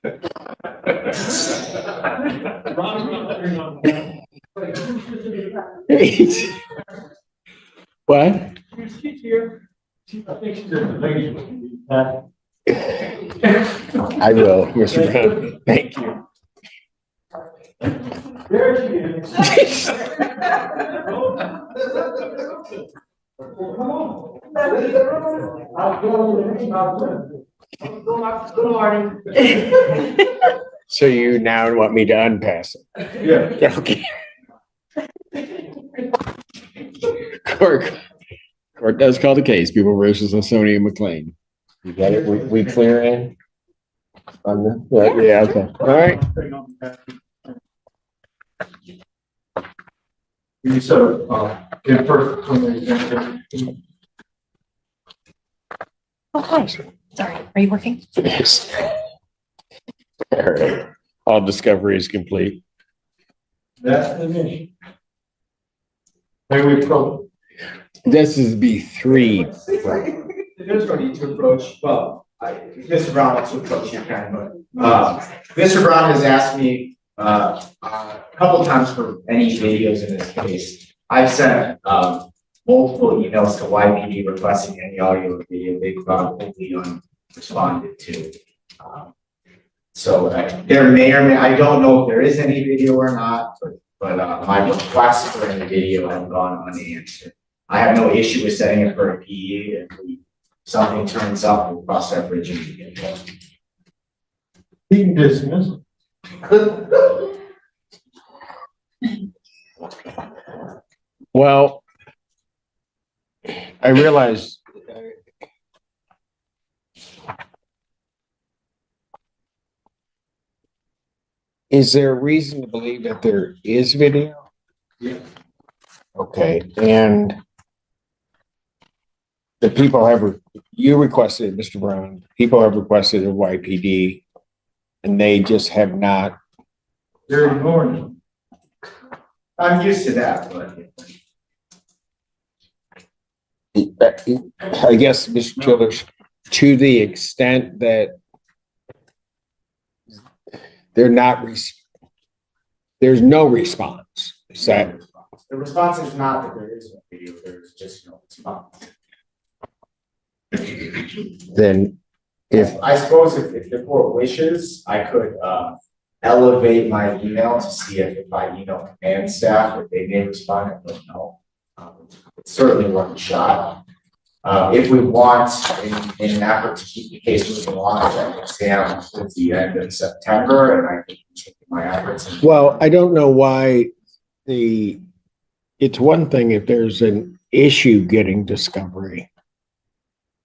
What? She's here. I think she's in the lady. I will, Mr. Brown. Thank you. There she is. Come on. Good morning. So you now want me to unpass it? Yeah. Okay. Court does call the case. People versus Sonia McLean. You got it? We clear in? On the, yeah, okay. All right. You said, in first, Oh, hi. Sorry. Are you working? Yes. All right. All discovery is complete. that's the mission. May we approach? This is B3. There's no need to approach, well, Mr. Brown wants to approach you, but, Mr. Brown has asked me, a couple times for any videos in this case. I've sent, multiple emails to YPD requesting any audio or video. They've probably unresponded to. So there may or may, I don't know if there is any video or not, but my requests for any video have gone unanswered. I have no issue with setting it for a PE. If something turns up, we'll cross that bridge and get there. He can dismiss. Well, I realize is there a reason to believe that there is video? Yeah. Okay, and the people have, you requested, Mr. Brown, people have requested a YPD and they just have not. They're ignoring it. I'm used to that, but. I guess, Mr. Childers, to the extent that they're not, there's no response. Is that? The response is not that there is no video, there's just no response. Then if I suppose if the court wishes, I could elevate my email to see if I email command staff, if they may respond, but no. It's certainly worth a shot. If we want, in an effort to keep the case moving along, I can exam at the end of September, and I can continue my efforts. well, I don't know why it's one thing if there's an issue getting discovery.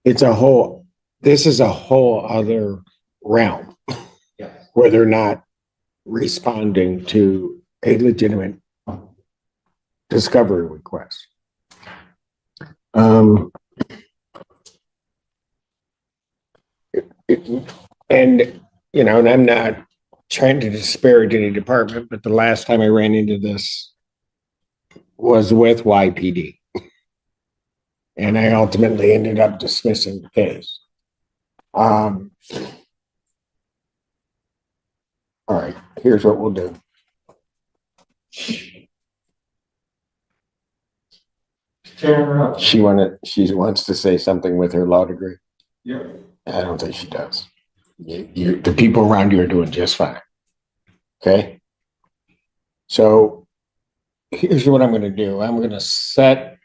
This is a whole other realm Yeah. where they're not responding to a legitimate discovery request. And, you know, and I'm not trying to disparage any department, but the last time I ran into this was with YPD. And I ultimately ended up dismissing the case. All right, here's what we'll do. She wants to say something with her law degree. Yeah. I don't think she does. The people around you are doing just fine. Okay. So here's what I'm going to do. I'm going to set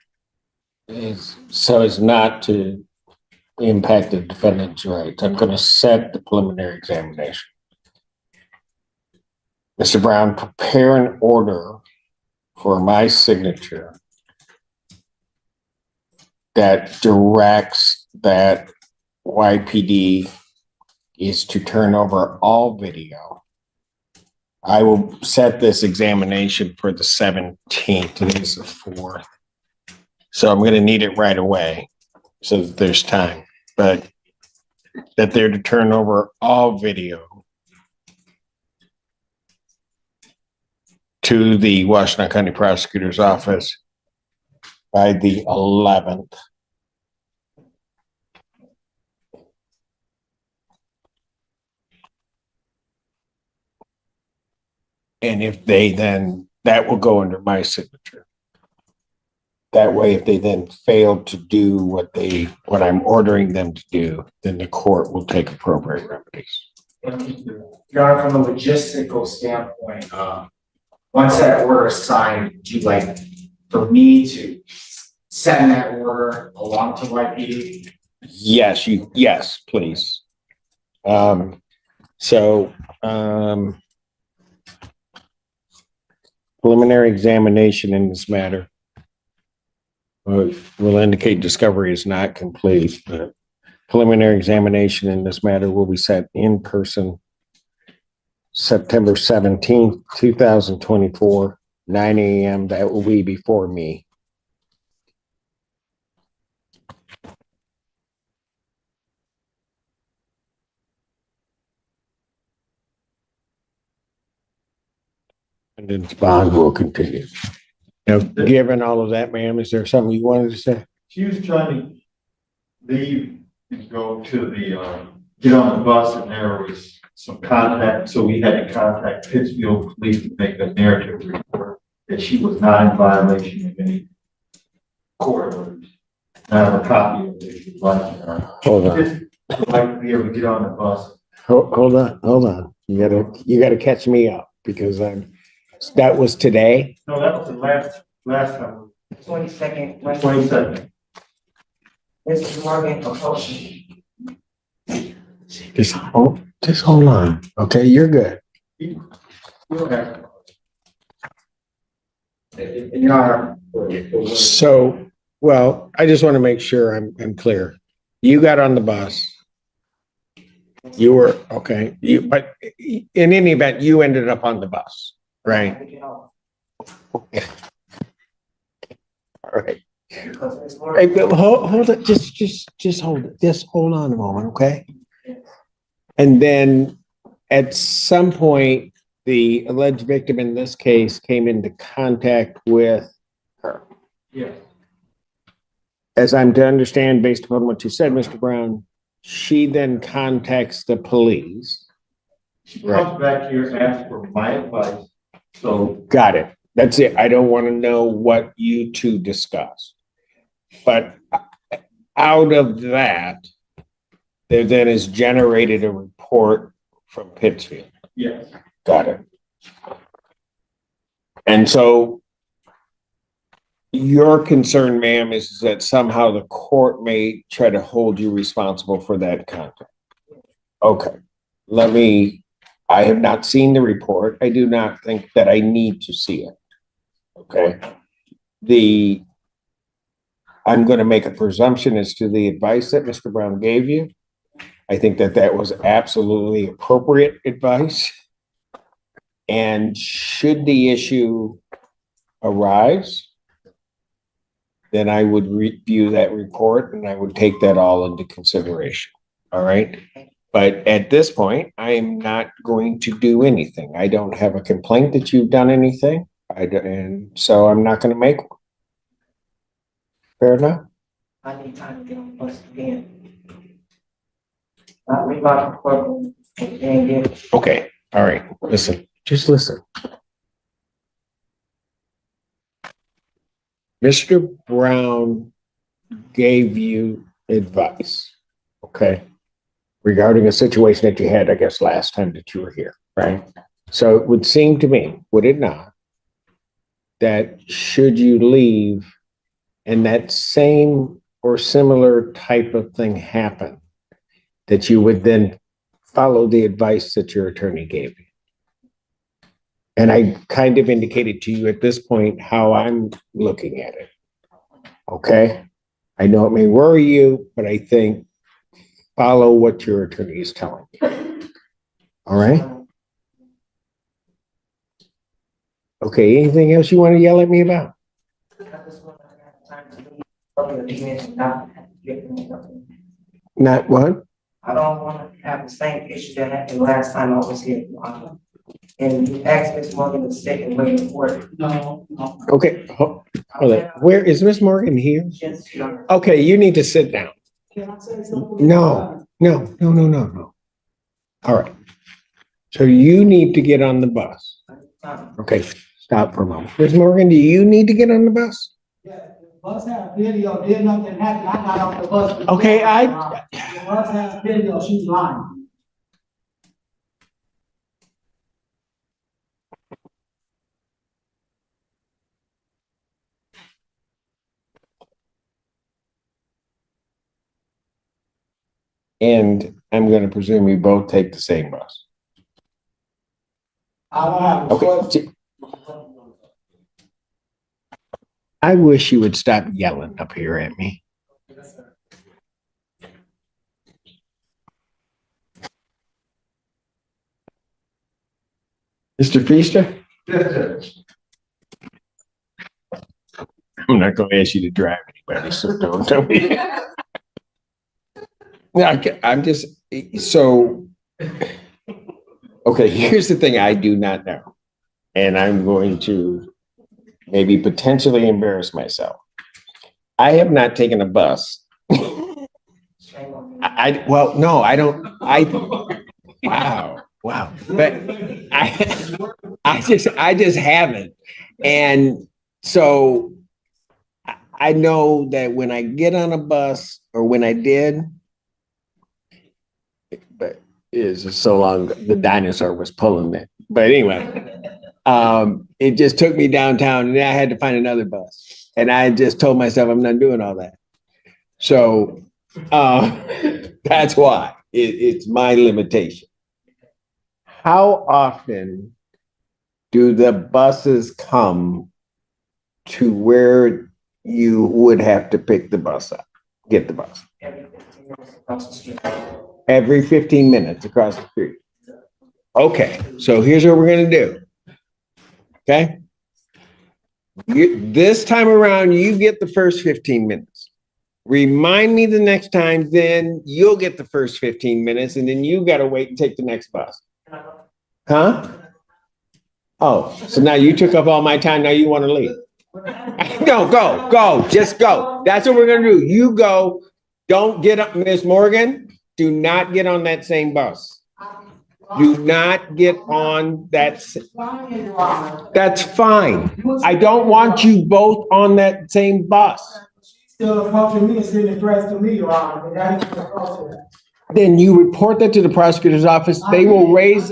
so as not to impact the defendant's rights. I'm going to set the preliminary examination. Mr. Brown, prepare an order for my signature that directs that YPD is to turn over all video. I will set this examination for the 17th. Today's the 4th. So I'm going to need it right away so that there's time. But that they're to turn over all video to the Washington County Prosecutor's Office by the 11th. And if they then, that will go under my signature. That way, if they then fail to do what I'm ordering them to do, then the court will take appropriate remedies. Your Honor, from a logistical standpoint, once that order is signed, would you like for me to send that order along to YPD? Yes, please. Preliminary examination in this matter will indicate discovery is not complete, but preliminary examination in this matter will be set in person September 17th, 2024, 9 a.m. That will be before me. And then bond will continue. Now, given all of that, ma'am, is there something you wanted to say? She was trying to leave and go to the, get on the bus, and there was some contact, so we had to contact Pittsfield Police to make a narrative report that she was not in violation of any court orders. I have a copy of it if you'd like. Hold on. Just like to be able to get on the bus. Hold on. You gotta catch me up because that was today. No, that was the last time. 22nd. 22nd. Mrs. Morgan, proposal. Just hold on. Okay, you're good. Okay. Your Honor. So, well, I just want to make sure I'm clear. You got on the bus. You were, okay, but in any event, you ended up on the bus, right? Okay. All right. Hey, Bill, hold it, just hold it. Just hold on a moment, okay? And then at some point, the alleged victim in this case came into contact with her. Yes. As I'm to understand, based upon what you said, Mr. Brown, she then contacts the police. She comes back here, asks for my advice, so. Got it. That's it. I don't want to know what you two discussed. But out of that, there then is generated a report from Pittsfield. Yes. Got it. And so your concern, ma'am, is that somehow the court may try to hold you responsible for that contact. Okay. I have not seen the report. I do not think that I need to see it. Okay. I'm going to make a presumption as to the advice that Mr. Brown gave you. I think that was absolutely appropriate advice. And should the issue arise, then I would review that report and I would take that all into consideration. All right. But at this point, I am not going to do anything. I don't have a complaint that you've done anything. And so I'm not going to make one. Fair enough? I need time to get on the bus again. Not read my report and get. Okay. All right. Listen, just listen. Mr. Brown gave you advice, okay, regarding a situation that you had, I guess, last time that you were here, right? So it would seem to me, would it not, that should you leave and that same or similar type of thing happen, that you would then follow the advice that your attorney gave you? And I kind of indicated to you at this point how I'm looking at it. Okay? I know it may worry you, but I think follow what your attorney is telling you. All right? Okay, anything else you want to yell at me about? Not what? I don't want to have the same issue that happened last time I was here. And you asked Ms. Morgan to stay and wait for it. No. Okay, hold on. Where is Miss Morgan here? Okay, you need to sit down. No. All right. So you need to get on the bus. Okay, stop for a moment. Ms. Morgan, do you need to get on the bus? Yeah, the bus has video, did nothing happen, I got off the bus. Okay, The bus has video, she's lying. And I'm gonna presume you both take the same bus. I don't have a choice. Okay. I wish you would stop yelling up here at me. Mr. Feaster? I'm not gonna ask you to drive anybody, so don't tell me. I'm just, so, okay, here's the thing I do not know. And I'm going to maybe potentially embarrass myself. I have not taken a bus. Well, no, I don't, wow. But I just haven't. And so I know that when I get on a bus, or when I did, but it's just so long, the dinosaur was pulling it. But anyway, it just took me downtown, and then I had to find another bus. And I just told myself I'm not doing all that. So that's why it's my limitation. How often do the buses come to where you would have to pick the bus up, get the bus? Every 15 minutes across the street. Okay, so here's what we're gonna do. Okay? This time around, you get the first 15 minutes. Remind me the next time, then you'll get the first 15 minutes, and then you gotta wait and take the next bus. Huh? Oh, so now you took up all my time, now you wanna leave. No, go, just go. That's what we're gonna do. You go, don't get up, Miss Morgan, do not get on that same bus. Do not get on that. That's fine. I don't want you both on that same bus. Still approaching me and sending threats to me, Your Honor, and that is the process. Then you report that to the prosecutor's office. They will raise.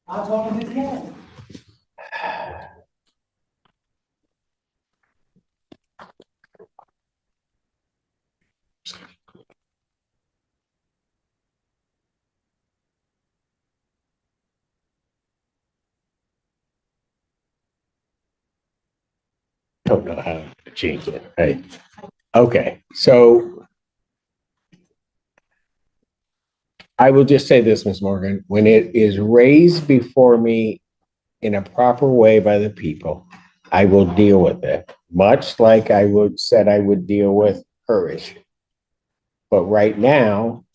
I told him his name. Don't know how to change it, right? Okay, so I will just say this, Ms. Morgan, when it is raised before me in a proper way by the people, I will deal with it, much like I said I would deal with her issue. But right now,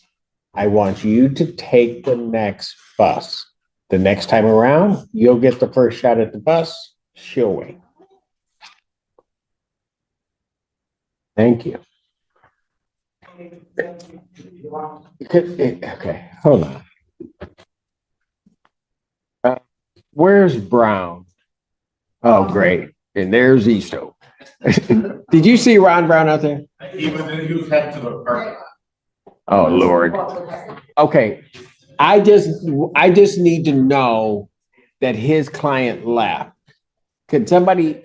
I want you to take the next bus. The next time around, you'll get the first shot at the bus, she'll wait. Thank you. Okay, hold on. Where's Brown? Oh, great. And there's Easto. Did you see Ron Brown out there? He was heading to the park. Oh, Lord. Okay, I just need to know that his client left. Could somebody?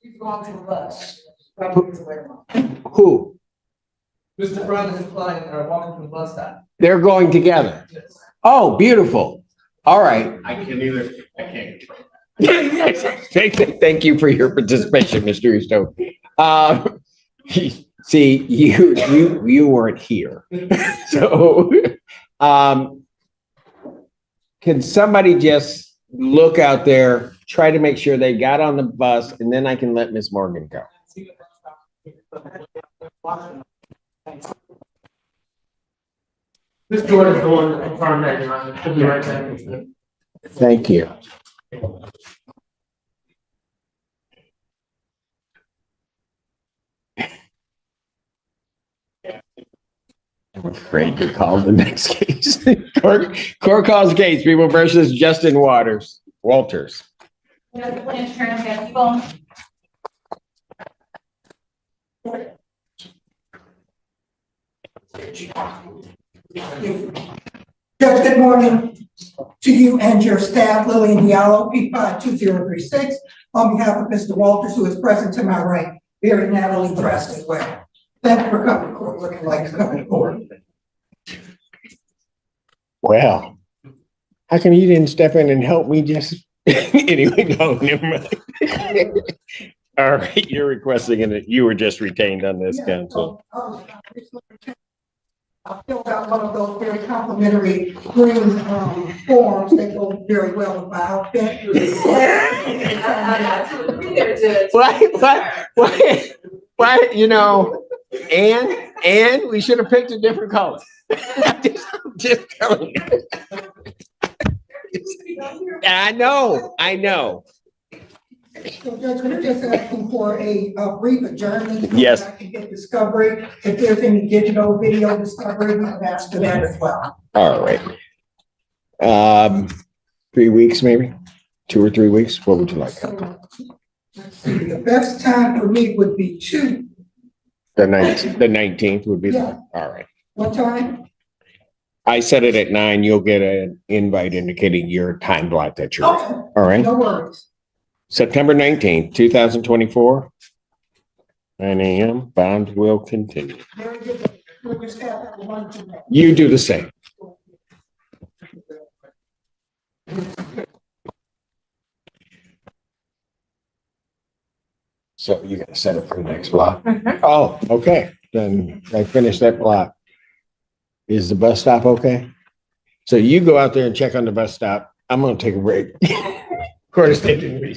He's going to the bus. Who? Mr. Brown and his client are walking from the bus stop. They're going together. Oh, beautiful. All right. I can't. Thank you for your participation, Mr. Easto. See, you weren't here. So, can somebody just look out there, try to make sure they got on the bus, and then I can let Miss Morgan go. This Jordan's going to confirm that, Your Honor. Should be right back. Thank you. I'm afraid to call the next case. Court calls case, People versus Justin Waters. Walters. Mr. Blanchard, have you gone? Judge, good morning to you and your staff, Lillian Diallo, P52036, on behalf of Mr. Walters, who is present to my right, very Natalie dressed as well. Thank you for coming to court, looking like you're coming to court. Well, how come you didn't step in and help me just, anyway, no, never mind. All right, you're requesting it, you were just retained on this, counsel. I filled out one of those very complimentary green forms that go very well with my outfit. Why, you know, and we should have picked a different color. I'm just telling you. I know. So Judge, we're just asking for a brief adjournment. Yes. So I can get discovery. If there's any digital video discovery, we can ask for that as well. All right. 3 weeks, maybe 2 or 3 weeks. What would you like? So, let's see, the best time for me would be The 19th would be. Yeah. All right. what time? I set it at 9. You'll get an invite indicating your time block that you're. Okay, All right. no worries. September 19th, 2024. 9 a.m. Bond will continue. Very good. We'll just have that one today. You do the same. So you gotta set it for the next block? Oh, okay. Then I finished that block. Is the bus stop okay? So you go out there and check on the bus stop. I'm gonna take a break. Court is taking recess.